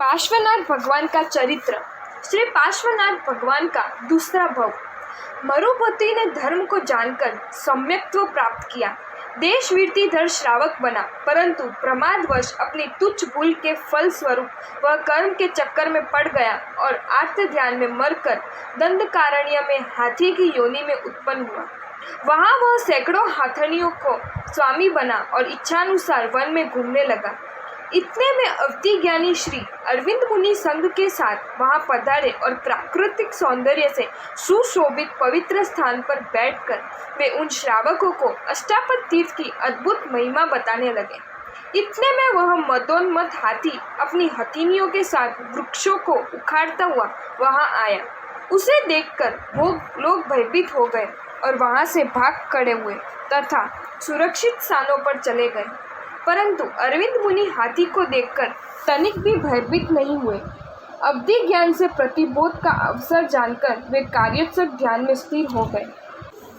पार्श्वनाथ भगवान का चरित्र। श्री पार्श्वनाथ भगवान का दूसरा भव। मरुभूति ने धर्म को जानकर सम्यक्त्व प्राप्त किया। देशवीरधर श्रावक बना, परंतु प्रमादवश अपनी तुच्छ भूल के फल स्वरूप वह कर्म के चक्कर में पड़ गया और आर्त ध्यान में मरकर दंडकारण्य में हाथी की योनि में उत्पन्न हुआ। वहाँ वह सैकड़ों हाथनियों को स्वामी बना और इच्छानुसार वन में घूमने लगा। इतने में अवधि ज्ञानी श्री अरविंद मुनि संघ के साथ वहां पधारे और प्राकृतिक सौंदर्य से सुशोभित पवित्र स्थान पर बैठकर वे उन श्रावकों को अष्टापद तीर्थ की अद्भुत महिमा बताने लगे। इतने में वह मदोन्मत्त हाथी अपनी हथिनियों के साथ वृक्षों को उखाड़ता हुआ वहां आया। उसे देखकर वो लोग भयभीत हो गए और वहां से भाग खड़े हुए तथा सुरक्षित स्थानों पर चले गए। परंतु अरविंद मुनि हाथी को देखकर तनिक भी भयभीत नहीं हुए। अवधि ज्ञान से प्रतिबोध का अवसर जानकर वे कार्योत्सुक ध्यान में स्थिर हो गए।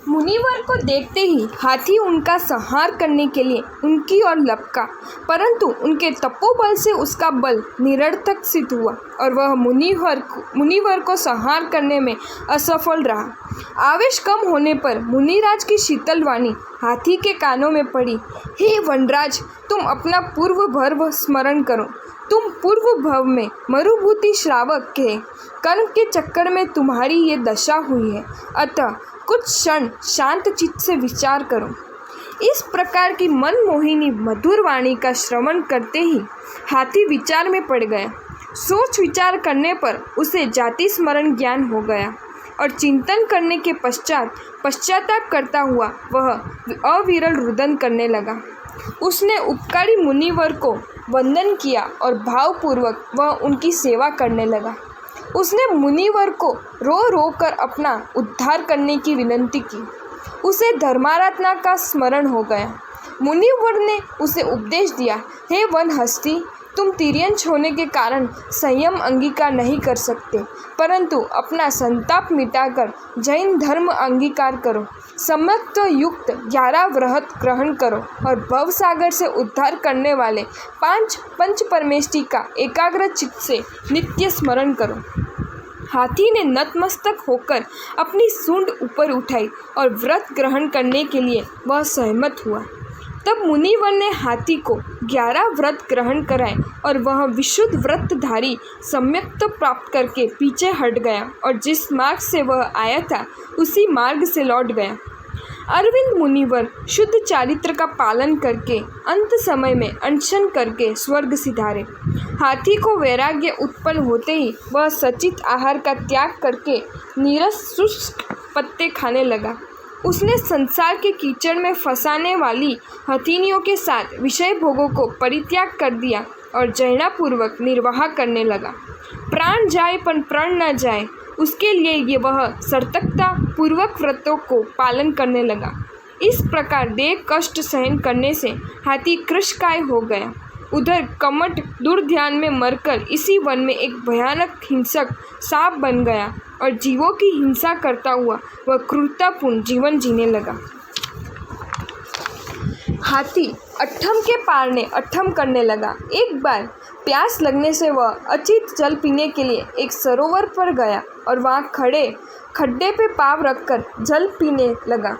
मुनिवर को देखते ही हाथी उनका संहार करने के लिए उनकी ओर लपका, परंतु उनके तपोबल से उसका बल निरर्थक सिद्ध हुआ और वह मुनिवर को संहार करने में असफल रहा। आवेश कम होने पर मुनिराज की शीतल वाणी हाथी के कानों में पड़ी। हे वनराज, तुम अपना पूर्व भव स्मरण करो। तुम पूर्व भव में मरुभूति श्रावक के कर्म के चक्कर में तुम्हारी ये दशा हुई है, अतः कुछ क्षण शांत चित्त से विचार करो। इस प्रकार की मनमोहिनी मधुर वाणी का श्रवण करते ही हाथी विचार में पड़ गया। सोच विचार करने पर उसे जाति स्मरण ज्ञान हो गया और चिंतन करने के पश्चाताप करता हुआ वह अविरल रुदन करने लगा। उसने उपकारी मुनिवर को वंदन किया और भावपूर्वक वह उनकी सेवा करने लगा। उसने मुनिवर को रो रो कर अपना उद्धार करने की विनती की। उसे धर्माराधना का स्मरण हो गया। मुनिवर ने उसे उपदेश दिया, हे वन हस्ती, तुम तिर्यंच होने के कारण संयम अंगीकार नहीं कर सकते, परंतु अपना संताप मिटाकर जैन धर्म अंगीकार करो। सम्यक्त्व युक्त 11 व्रत ग्रहण करो और भवसागर से उद्धार करने वाले 5 पंच परमेष्टि का एकाग्र चित्त से नित्य स्मरण करो। हाथी ने नतमस्तक होकर अपनी सूंड ऊपर उठाई और व्रत ग्रहण करने के लिए वह सहमत हुआ। तब मुनिवर ने हाथी को 11 व्रत ग्रहण कराए और वह विशुद्ध व्रतधारी सम्यक्त्व प्राप्त करके पीछे हट गया और जिस मार्ग से वह आया था उसी मार्ग से लौट गया। अरविंद मुनिवर शुद्ध चारित्र का पालन करके अंत समय में अनशन करके स्वर्ग सिधारे। हाथी को वैराग्य उत्पन्न होते ही वह सचित आहार का त्याग करके नीरस शुष्क पत्ते खाने लगा। उसने संसार के कीचड़ में फंसाने वाली हथिनियों के साथ विषय भोगों को परित्याग कर दिया और जैनापूर्वक निर्वाह करने लगा। प्राण जाए पर प्रण न जाए, उसके लिए ये वह सतर्कता पूर्वक व्रतों को पालन करने लगा। इस प्रकार देह कष्ट सहन करने से हाथी कृशकाय हो गया। उधर कमट दुर्ध्यान में मरकर इसी वन में एक भयानक हिंसक सांप बन गया और जीवों की हिंसा करता हुआ वह क्रूरतापूर्ण जीवन जीने लगा। हाथी अट्ठम के पार ने अट्ठम करने लगा। एक बार प्यास लगने से वह अचित जल पीने के लिए एक सरोवर पर गया और वहाँ खड्डे पे पाँव रखकर जल पीने लगा।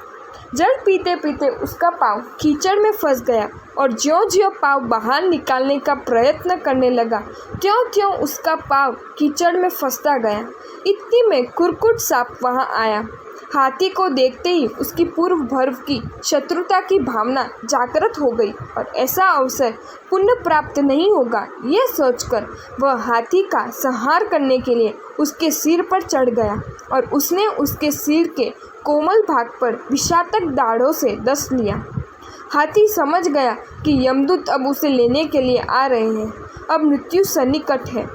जल पीते पीते उसका पाँव कीचड़ में फंस गया और ज्यों-ज्यों पाँव बाहर निकालने का प्रयत्न करने लगा, त्यों-त्यों उसका पाँव कीचड़ में फंसता गया। इतनी में कुरकुट सांप वहाँ आया। हाथी को देखते ही उसकी पूर्व भर्व की शत्रुता की भावना जागृत हो गई और ऐसा अवसर पुनः प्राप्त नहीं होगा, यह सोचकर वह हाथी का संहार करने के लिए उसके सिर पर चढ़ गया और उसने उसके सिर के कोमल भाग पर विषातक दाढ़ों से डस लिया। हाथी समझ गया कि यमदूत अब उसे लेने के लिए आ रहे हैं, अब मृत्यु सन्निकट है।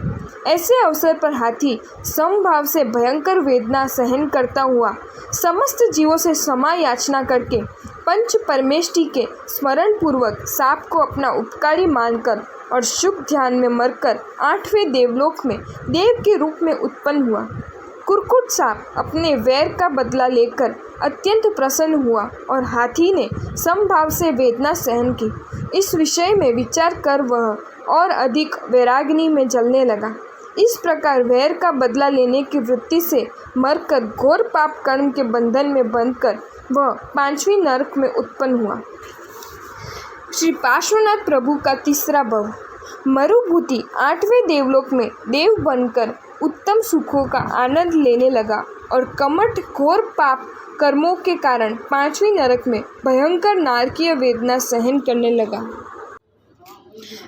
ऐसे अवसर पर हाथी समभाव से भयंकर वेदना सहन करता हुआ समस्त जीवों से क्षमा याचना करके पंच परमेष्टि के स्मरण पूर्वक सांप को अपना उपकारी मानकर और शुभ ध्यान में मरकर 8वें देवलोक में देव के रूप में उत्पन्न हुआ। कुक्कुट सांप अपने वैर का बदला लेकर अत्यंत प्रसन्न हुआ और हाथी ने समभाव से वेदना सहन की। इस विषय में विचार कर वह और अधिक वैराग्नि में जलने लगा। इस प्रकार वैर का बदला लेने की वृत्ति से मरकर घोर पाप कर्म के बंधन में बंधकर वह 5वीं नरक में उत्पन्न हुआ। श्री पार्श्वनाथ प्रभु का तीसरा भव। मरुभूति 8वें देवलोक में देव बनकर उत्तम सुखों का आनंद लेने लगा और कमठ घोर पाप कर्मों के कारण 5वीं नरक में भयंकर नारकीय वेदना सहन करने लगा।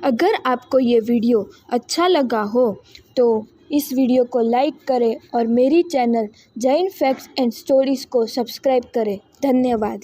अगर आपको ये वीडियो अच्छा लगा हो तो इस वीडियो को लाइक करें और मेरी channel Jain facts and stories को सब्सक्राइब करें। धन्यवाद।